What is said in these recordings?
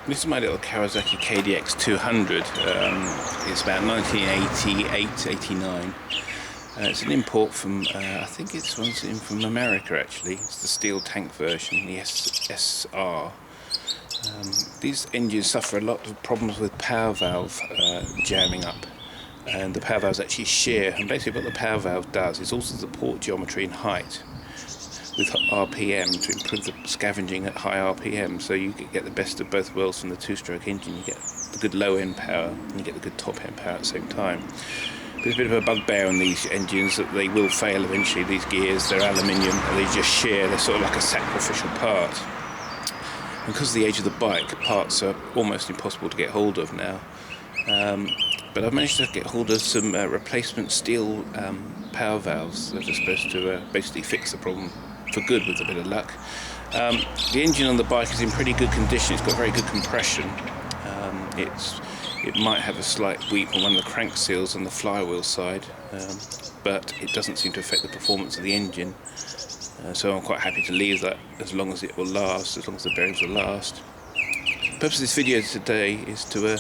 This is my little Kawasaki KDX200. It's about 1988-89. It's an import from, I think it's one's in from America actually. It's the steel tank version, the SR. These engines suffer a lot of problems with power valve jamming up, and the power valves actually shear. And basically what the power valve does is also the port geometry and height with RPM to improve the scavenging at high RPM, so you get the best of both worlds from the two-stroke engine. You get the good low-end power and you get the good top-end power at the same time. But there's a bit of a bugbear on these engines that they will fail eventually. These gears, they're aluminium and they just shear. They're sort of like a sacrificial part. And because of the age of the bike, parts are almost impossible to get hold of now. But I've managed to get hold of some replacement steel power valves that are supposed to basically fix the problem for good with a bit of luck. The engine on the bike is in pretty good condition. It's got very good compression. It might have a slight weep on one of the crank seals on the flywheel side, but it doesn't seem to affect the performance of the engine. So I'm quite happy to leave that as long as it will last, as long as the bearings will last. The purpose of this video today is to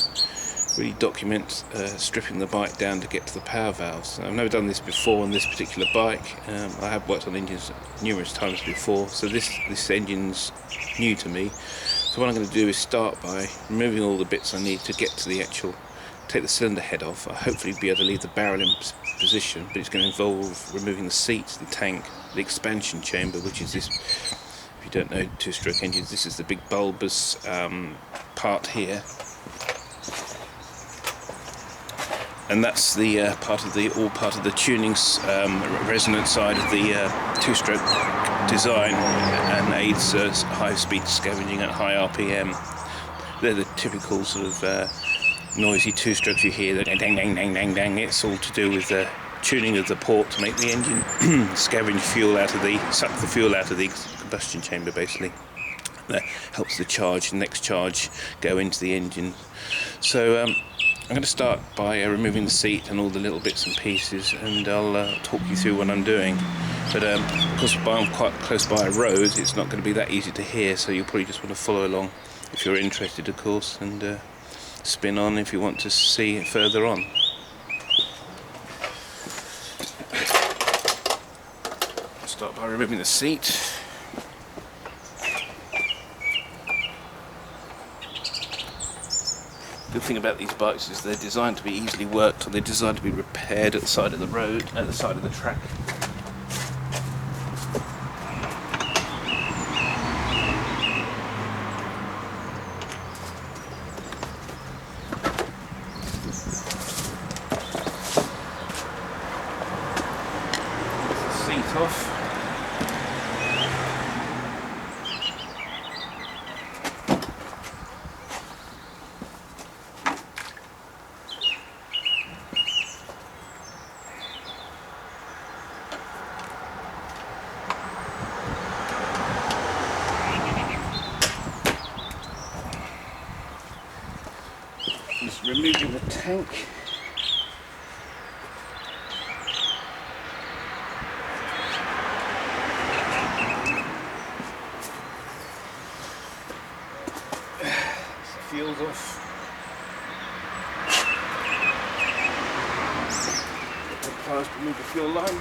really document stripping the bike down to get to the power valves. I've never done this before on this particular bike. I have worked on engines numerous times before, so this engine's new to me. So what I'm going to do is start by removing all the bits I need to get to the actual, take the cylinder head off. I'll hopefully be able to leave the barrel in position, but it's going to involve removing the seats, the tank, the expansion chamber, which is this, if you don't know two-stroke engines, this is the big bulbous part here. And that's the part of the tuning resonance side of the two-stroke design, and aids high-speed scavenging at high RPM. They're the typical sort of noisy two-strokes you hear, the dang dang dang dang dang. It's all to do with the tuning of the port to make the engine scavenge fuel out of suck the fuel out of the combustion chamber, basically. That helps the next charge go into the engine. So I'm going to start by removing the seat and all the little bits and pieces, and I'll talk you through what I'm doing. But because I'm quite close by a road, it's not going to be that easy to hear, so you'll probably just want to follow along if you're interested, of course, and spin on if you want to see it further on. I'll start by removing the seat. The good thing about these bikes is they're designed to be easily worked on. They're designed to be repaired at the side of the road, at the side of the track. Seat off. Just removing the tank. Fuel's off. Get the pliers to remove the fuel line.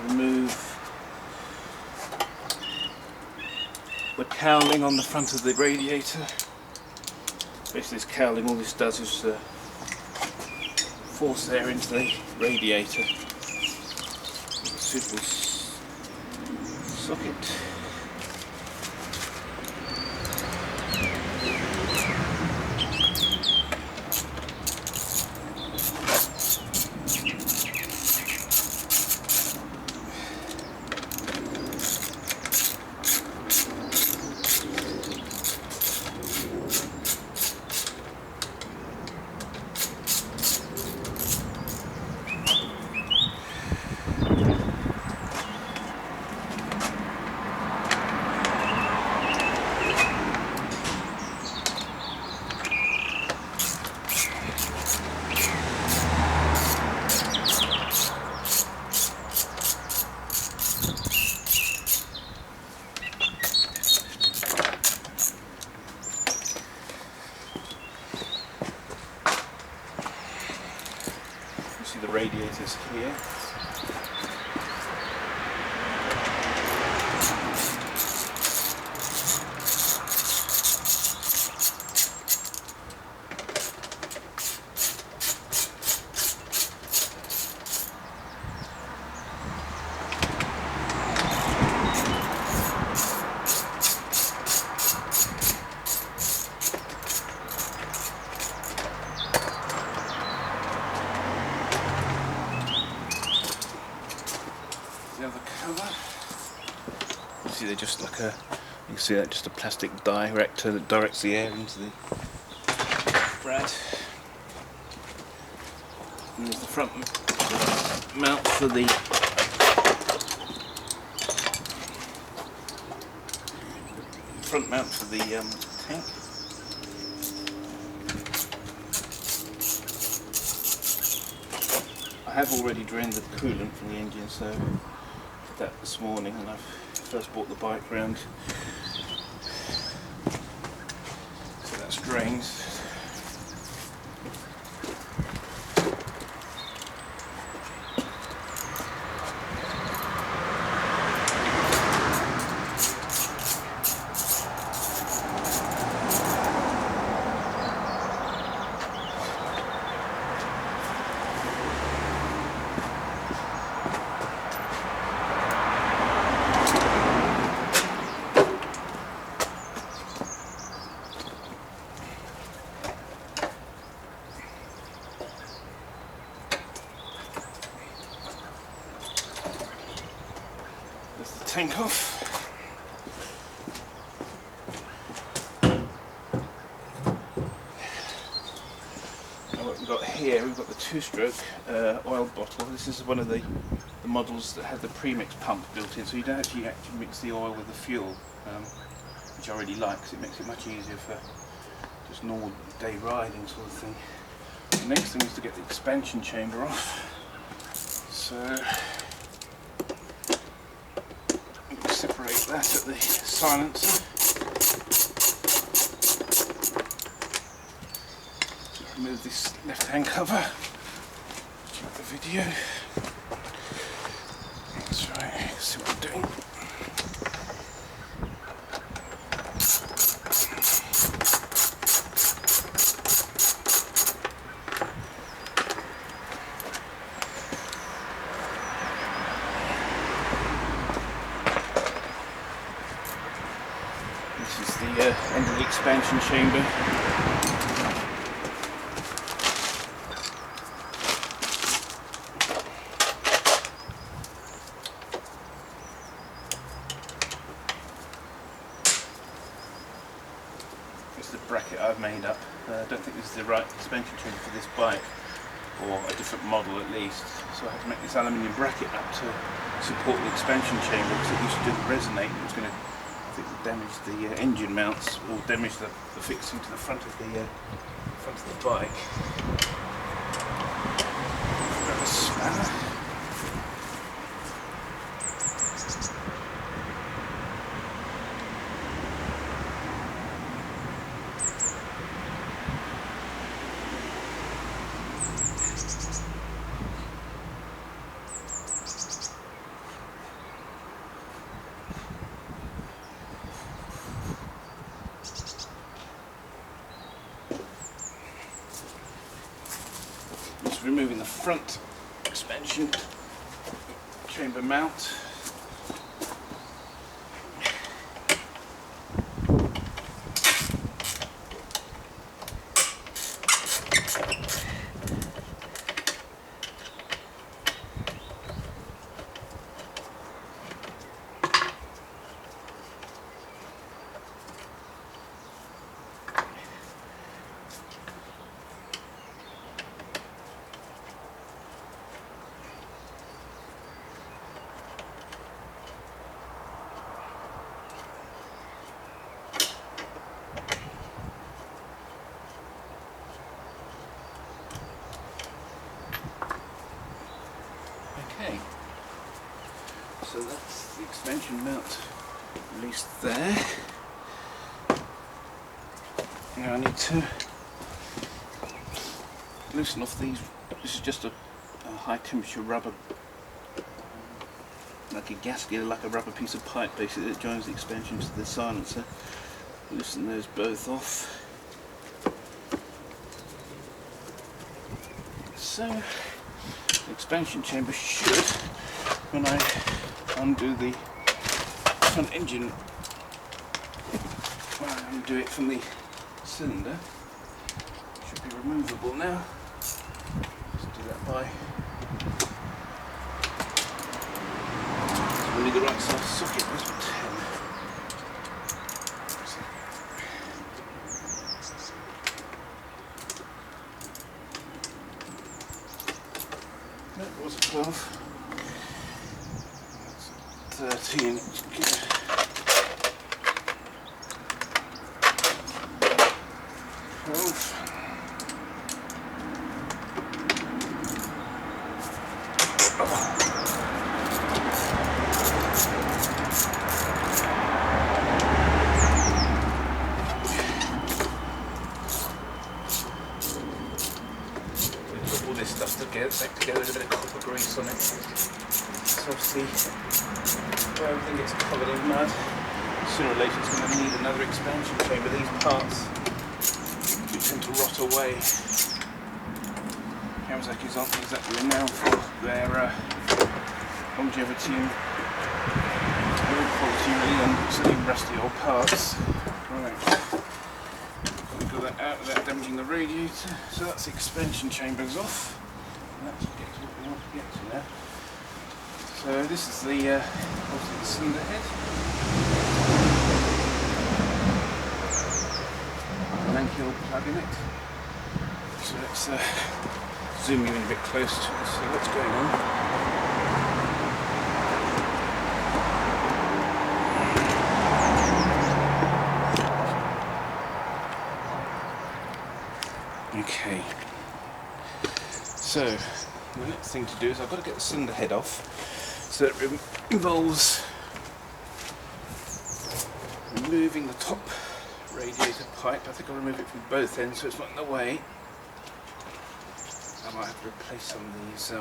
Remove the cowling on the front of the radiator. Basically this cowling, all this does is force air into the radiator. A suitable socket. radiators here. The other cover. You see, they're just like a. You can see that just a plastic director that directs the air into the brad. And there's the front mount for the tank. I have already drained the coolant from the engine, so I did that this morning when I first brought the bike round. So that's drained. Tank off. Now what we've got here, we've got the two-stroke oil bottle. This is one of the models that had the premix pump built in, so you don't actually mix the oil with the fuel, which I really like because it makes it much easier for just normal day riding sort of thing. The next thing is to get the expansion chamber off. So separate that at the silencer. Remove this left-hand cover. Check the video. That's right, see what I'm doing. This is the end of the expansion chamber. It's the bracket I've made up. I don't think this is the right expansion chamber for this bike, or a different model at least. So I had to make this aluminium bracket up to support the expansion chamber because it used to resonate. It was going to damage the engine mounts or damage the fixing to the front of the bike. Grab a spanner. Removing the front expansion chamber mount. Okay, so that's the expansion mount released there. Now I need to loosen off these. This is just a high temperature rubber, like a gasket, like a rubber piece of pipe basically that joins the expansion to the silencer. Loosen those both off. So the expansion chamber should, when I undo the front engine, when I undo it from the cylinder, should be removable now. Let's do that by really the right size socket. There's a 10. No, it was a 12. That's 13. It's good. 12. Back together with a bit of copper grease on it. So obviously, where everything gets covered in mud, sooner or later it's going to need another expansion chamber. These parts do tend to rot away. Kawasaki's aren't exactly renowned for their longevity and build quality really, and certainly rusty old parts. Right. Got that out without damaging the radiator. So that's the expansion chambers off. Let's get to what we want to get to now. So this is the obviously the cylinder head. An Ankyl plug in it. So let's zoom you in a bit close to see what's going on. Okay. So the next thing to do is I've got to get the cylinder head off, so it involves removing the top radiator pipe. I think I'll remove it from both ends so it's not in the way. I might have to replace some of these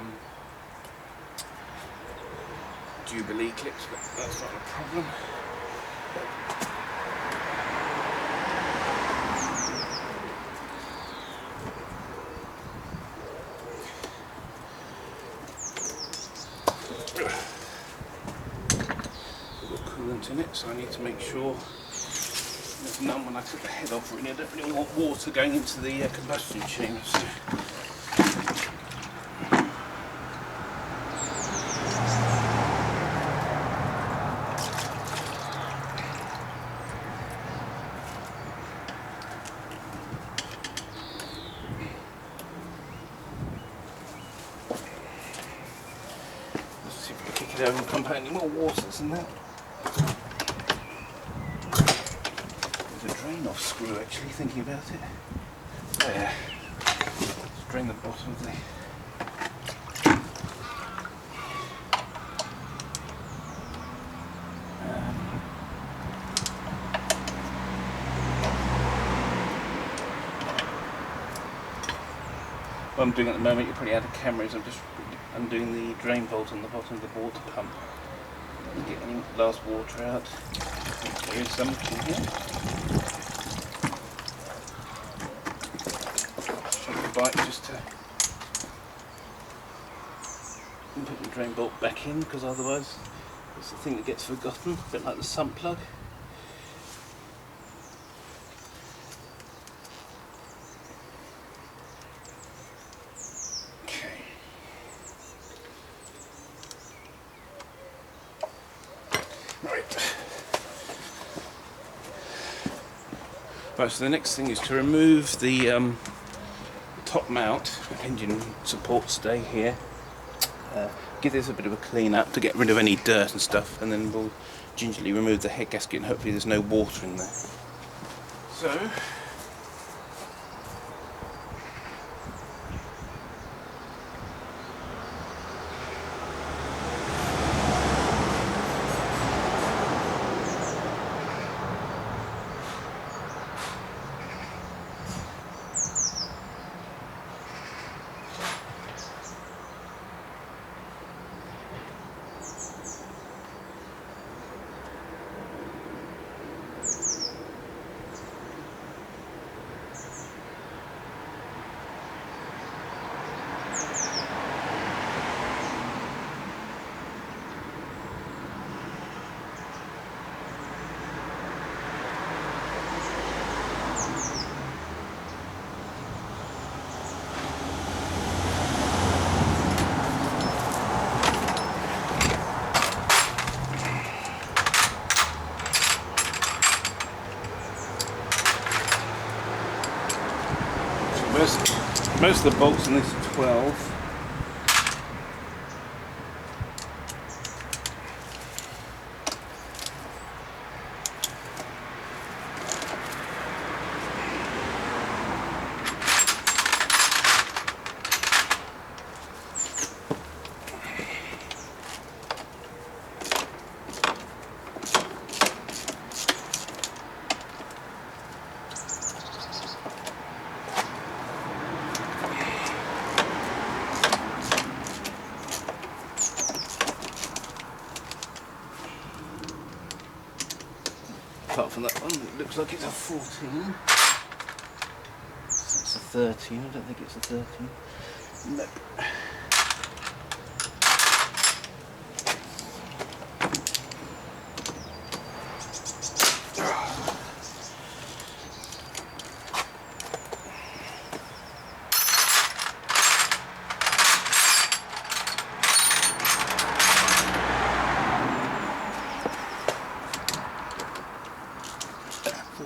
Jubilee clips, but that's not a problem. In it, so I need to make sure there's none when I took the head off. Really, I don't really want water going into the combustion chamber. So. Let's see if we can kick it over and pump out any more water than that. Off screw actually, thinking about it. There. Let's drain the bottom of the what I'm doing at the moment, you're probably out of camera, is I'm just undoing the drain bolt on the bottom of the water pump. Get any last water out. There is some in here. Bite just to put the drain bolt back in, because otherwise it's the thing that gets forgotten, a bit like the sump plug. Okay. Right. Right, so the next thing is to remove the top mount engine support stay here. Give this a bit of a clean up to get rid of any dirt and stuff, and then we'll gingerly remove the head gasket and hopefully there's no water in there. So Most of the bolts in this are 12. Apart from that one, it looks like it's a 14. It's a 13, I don't think it's a 13. Nope.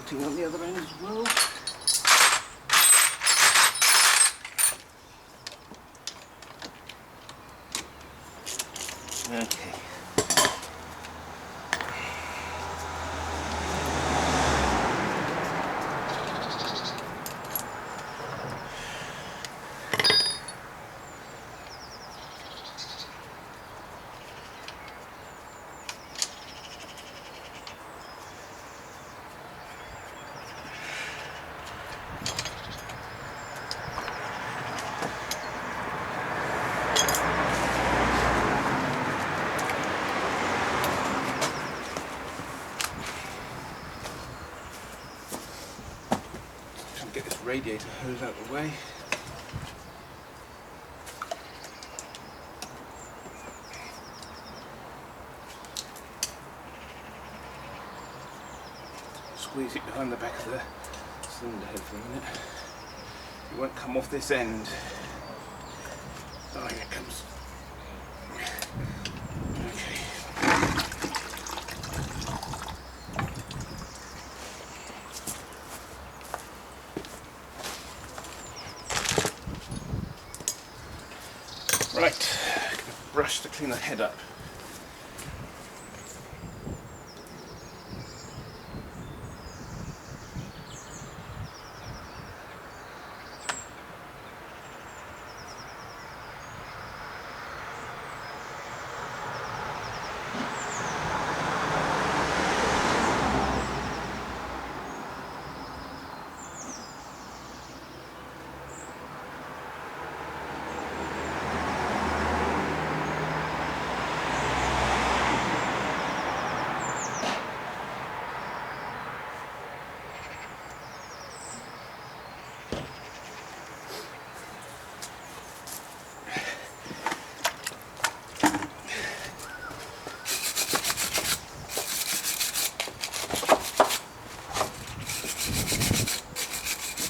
On the other end as well. Okay. Get this radiator hose out of the way. Squeeze it behind the back of the cylinder head for a minute. It won't come off this end. Oh, here it comes. Okay. Right, brush to clean the head up.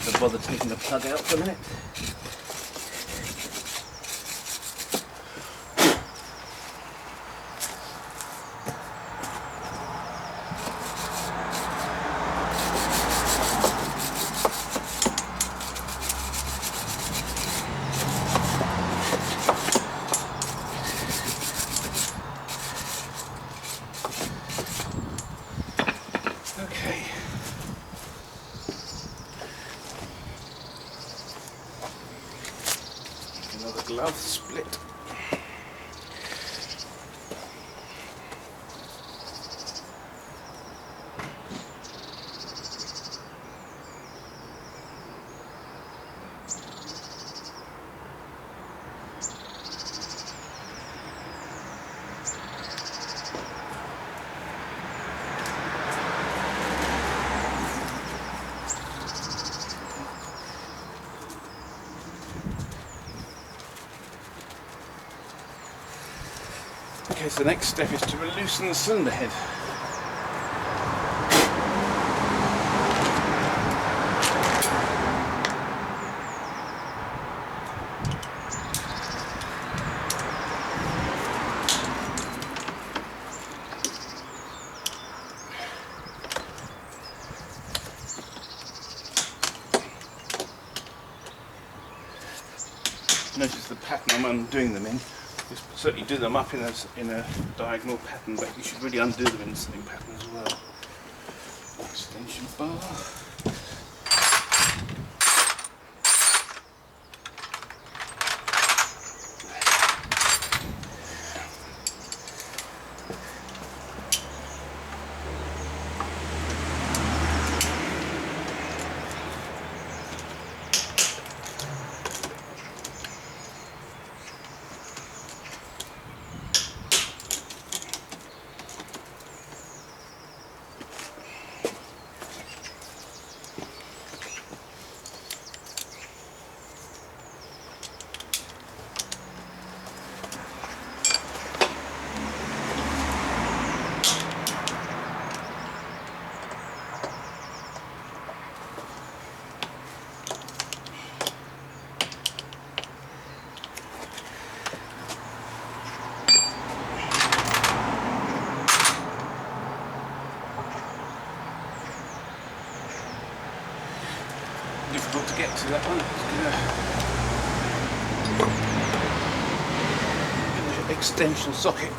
Don't bother taking the plug out for a minute. Okay. Another glove split. Okay, so the next step is to loosen the cylinder head. notice the pattern I'm undoing them in. You certainly do them up in a diagonal pattern, but you should really undo them in the same pattern as well. Extension bar. Difficult to get to that one. Extension socket.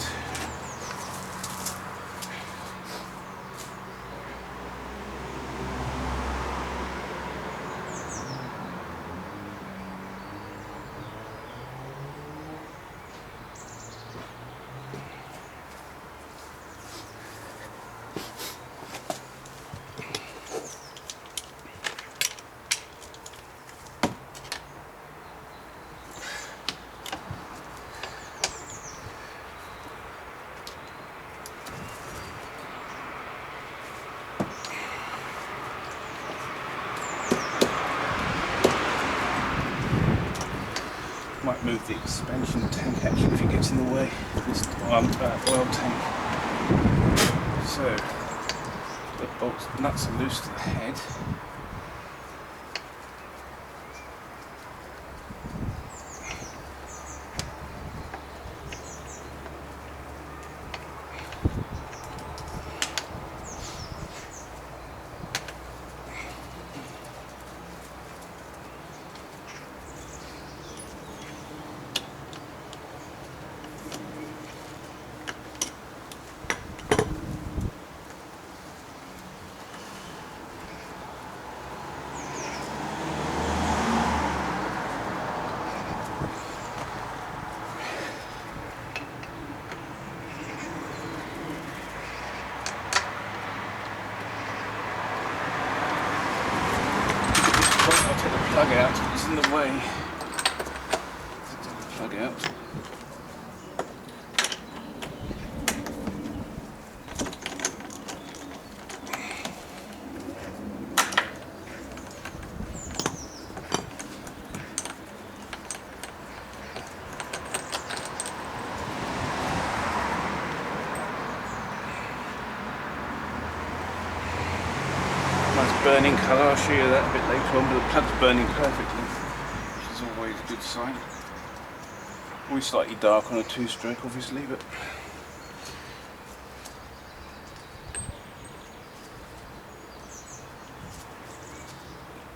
Might move the expansion tank actually if it gets in the way of this oil tank. So the bolts, nuts are loose to the head. Plug out, it's in the way. Plug out. Nice burning colour, I'll show you that a bit later on, but the plug's burning perfectly, which is always a good sign. Always slightly dark on a two-stroke obviously, but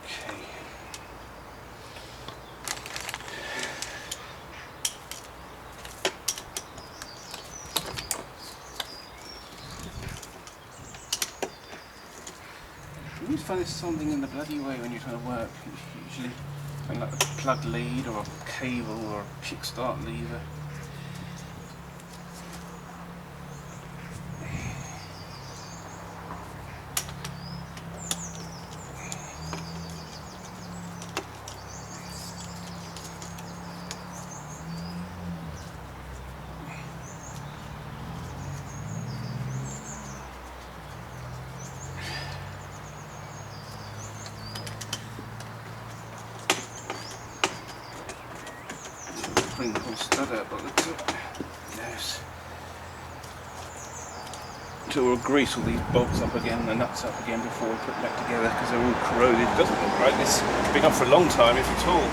okay. You always find there's something in the bloody way when you're trying to work. Usually something like a plug lead or a cable or a kickstart lever. Bring the whole stud out by the top. Yes. So we'll grease all these bolts up again, the nuts up again before we put them back together because they're all corroded. It doesn't look like this has been on for a long time, if at all.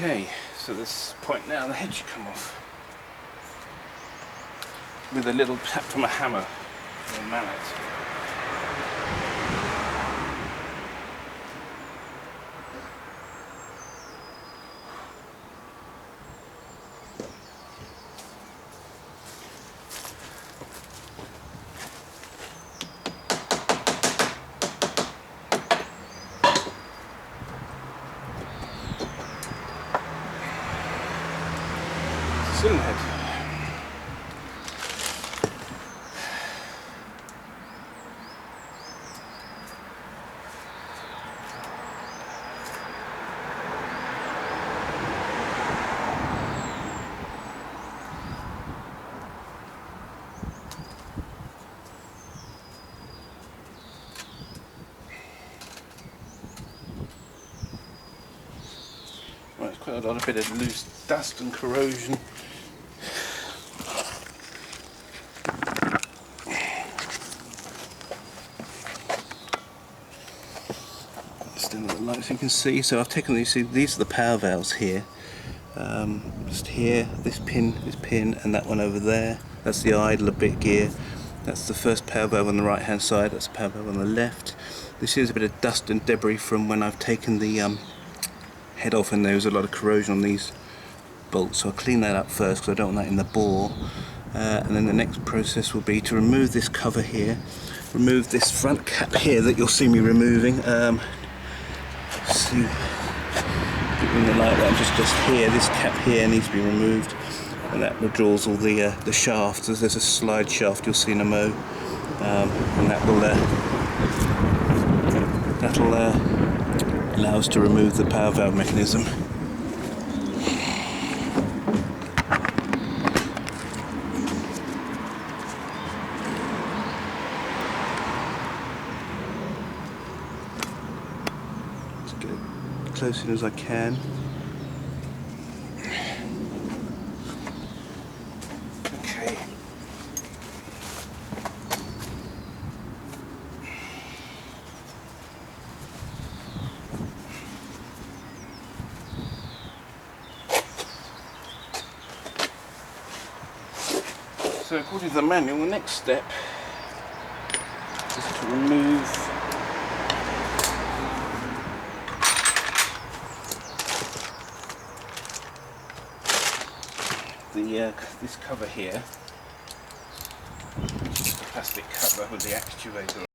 Okay, so this point now the head should come off with a little tap from a hammer or mallet. Cylinder head. Well, there's quite a lot of bit of loose dust and corrosion. Stand at the light so you can see. So I've taken these. See, these are the power valves here. Just here, this pin, and that one over there. That's the idler bit gear. That's the first power valve on the right hand side. That's the power valve on the left. This is a bit of dust and debris from when I've taken the head off, and there was a lot of corrosion on these bolts. So I'll clean that up first because I don't want that in the bore. And then the next process will be to remove this cover here, remove this front cap here that you'll see me removing. See in the light that just here, this cap here needs to be removed, and that withdraws all the shafts. There's a slide shaft you'll see in a mo, and that'll allow us to remove the power valve mechanism. Just get it close in as I can. Okay. So according to the manual, the next step is to remove this cover here, which is the plastic cover with the actuator